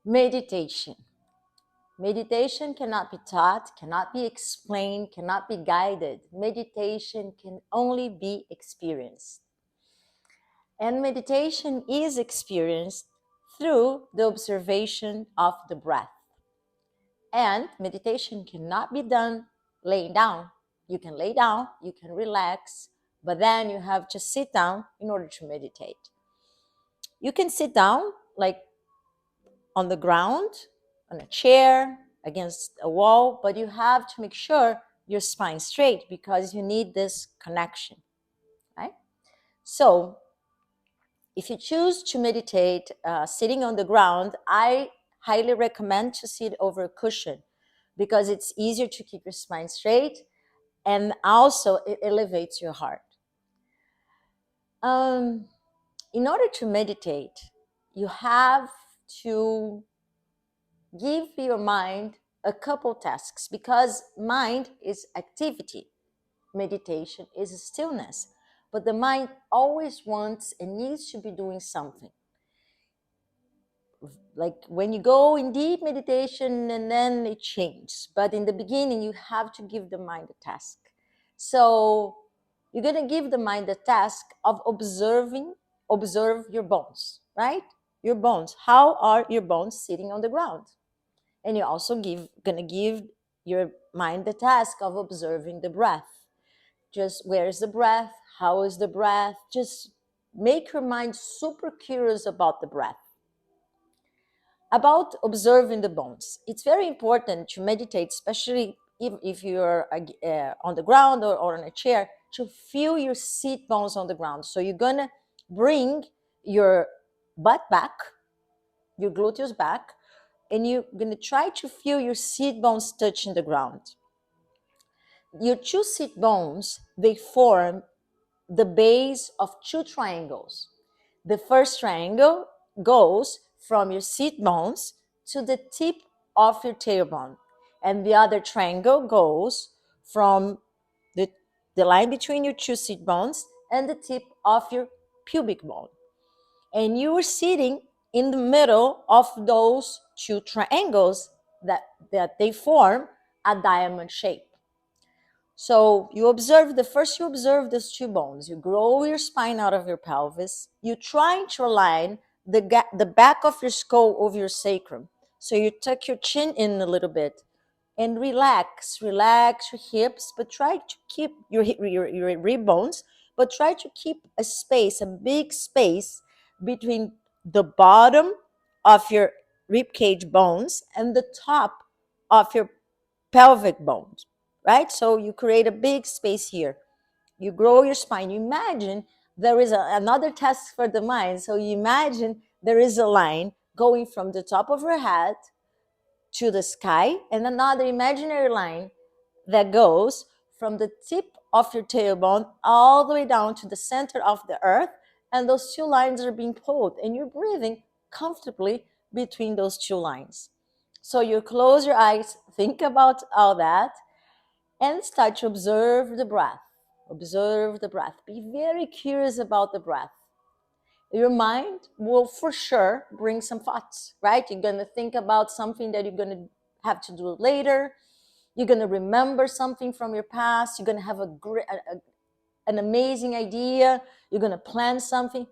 Meditation. Meditation cannot be taught, cannot be explained, cannot be guided. Meditation can only be experienced. And meditation is experienced through the observation of the breath. And meditation cannot be done laying down. You can lay down, you can relax, but then you have to sit down in order to meditate. You can sit down like on the ground, on a chair, against a wall, but you have to make sure your spine straight because you need this connection, right? So if you choose to meditate sitting on the ground, I highly recommend to sit over a cushion because it's easier to keep your spine straight and also it elevates your heart. In order to meditate, you have to give your mind a couple tasks because mind is activity, meditation is stillness, but the mind always wants and needs to be doing something. Like when you go in deep meditation and then it changes, but in the beginning you have to give the mind a task. So you're going to give the mind the task of observe your bones, right? Your bones, how are your bones sitting on the ground? And you're also gonna give your mind the task of observing the breath. Just where is the breath? How is the breath? Just make your mind super curious about the breath. About observing the bones. It's very important to meditate, especially if you're on the ground or on a chair, to feel your seat bones on the ground. So you're gonna bring your butt back, your gluteus back, and you're going to try to feel your seat bones touching the ground. Your two seat bones, they form the base of two triangles. The first triangle goes from your seat bones to the tip of your tailbone. And the other triangle goes from the line between your two seat bones and the tip of your pubic bone. And you are sitting in the middle of those two triangles that they form a diamond shape. So you observe those two bones. You grow your spine out of your pelvis. You try to align the back of your skull over your sacrum. So you tuck your chin in a little bit and relax your hips, but try to keep your rib bones, but try to keep a big space between the bottom of your rib cage bones and the top of your pelvic bones, right? So you create a big space here. You grow your spine. You imagine there is another task for the mind. So you imagine there is a line going from the top of your head to the sky and another imaginary line that goes from the tip of your tailbone all the way down to the center of the earth. And those two lines are being pulled and you're breathing comfortably between those two lines. So you close your eyes, think about all that, and start to observe the breath. Observe the breath. Be very curious about the breath. Your mind will for sure bring some thoughts, right? You're going to think about something that you're going to have to do later. You're going to remember something from your past. You're going to have an amazing idea. You're going to plan something.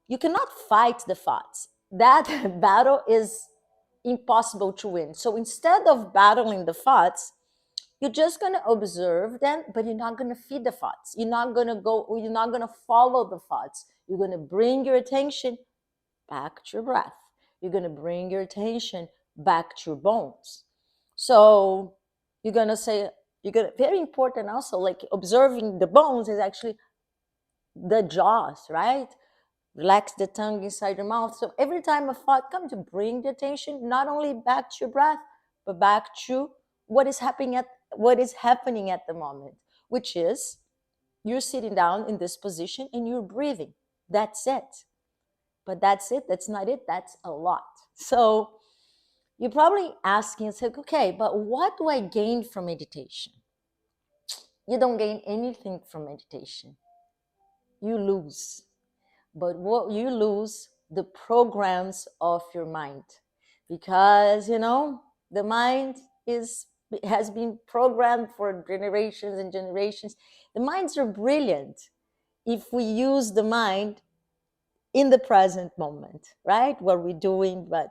You cannot fight the thoughts. That battle is impossible to win. So instead of battling the thoughts, you're just going to observe them, but you're not going to feed the thoughts. You're not going to follow the thoughts. You're going to bring your attention back to your breath. You're going to bring your attention back to your bones. So you're going to say, very important also, like observing the bones is actually the jaws, right? Relax the tongue inside your mouth. So every time a thought comes, to bring the attention not only back to your breath, but back to what is happening at the moment, which is you're sitting down in this position and you're breathing. That's it. But that's it. That's not it. That's a lot. So you're probably asking yourself, okay, but what do I gain from meditation? You don't gain anything from meditation. You lose. But what you lose, the programs of your mind. because the mind is has been programmed for generations and generations. The minds are brilliant if we use the mind in the present moment, right? What we're doing, but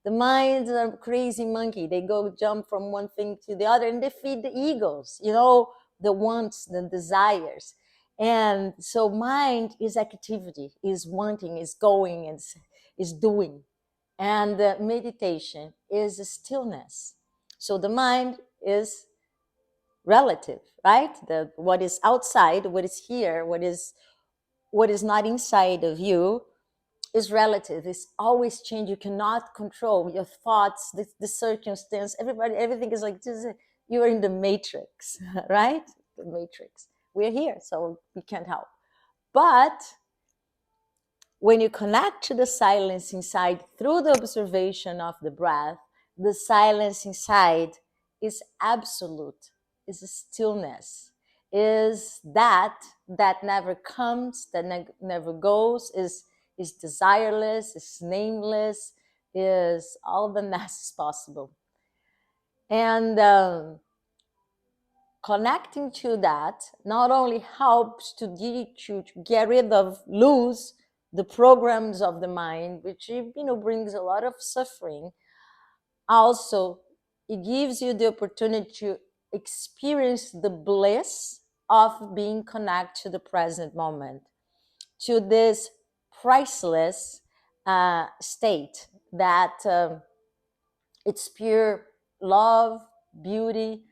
the minds are crazy monkey. They go jump from one thing to the other and they feed the egos, the wants, the desires. And so mind is activity, is wanting, is going, is doing. And meditation is stillness. So the mind is relative, right? The what is outside, what is here, what is not inside of you is relative. It's always change. You cannot control your thoughts, the circumstance. Everything is like this. You are in the matrix, right? The matrix. We're here, so we can't help. But when you connect to the silence inside through the observation of the breath, the silence inside is absolute, is a stillness, is that never comes, that never goes, is desireless, is nameless, is all the mass possible. And connecting to that not only helps to get rid of, lose the programs of the mind, which brings a lot of suffering. Also, it gives you the opportunity to experience the bliss of being connected to the present moment, to this priceless state that it's pure love, beauty,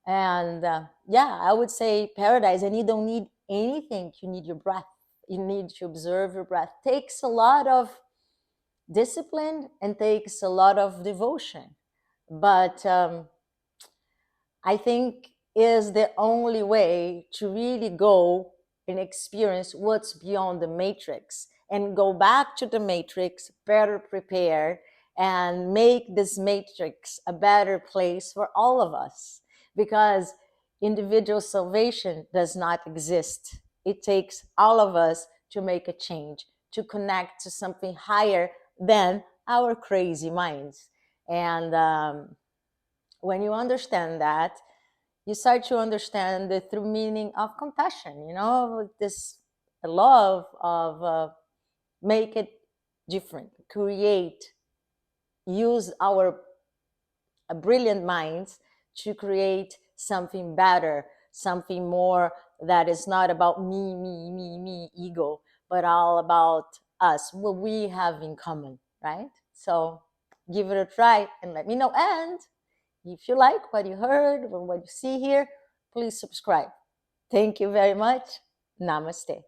and I would say paradise. And you don't need anything. You need your breath. You need to observe your breath. Takes a lot of discipline and takes a lot of devotion. But I think is the only way to really go and experience what's beyond the matrix and go back to the matrix better prepared and make this matrix a better place for all of us, because individual salvation does not exist. It takes all of us to make a change, to connect to something higher than our crazy minds. And when you understand that, you start to understand the true meaning of compassion, this love of make it different, create, use our brilliant minds to create something better, something more that is not about me, ego, but all about us, what we have in common, right? So give it a try and let me know. And if you like what you heard or what you see here, please subscribe. Thank you very much. Namaste.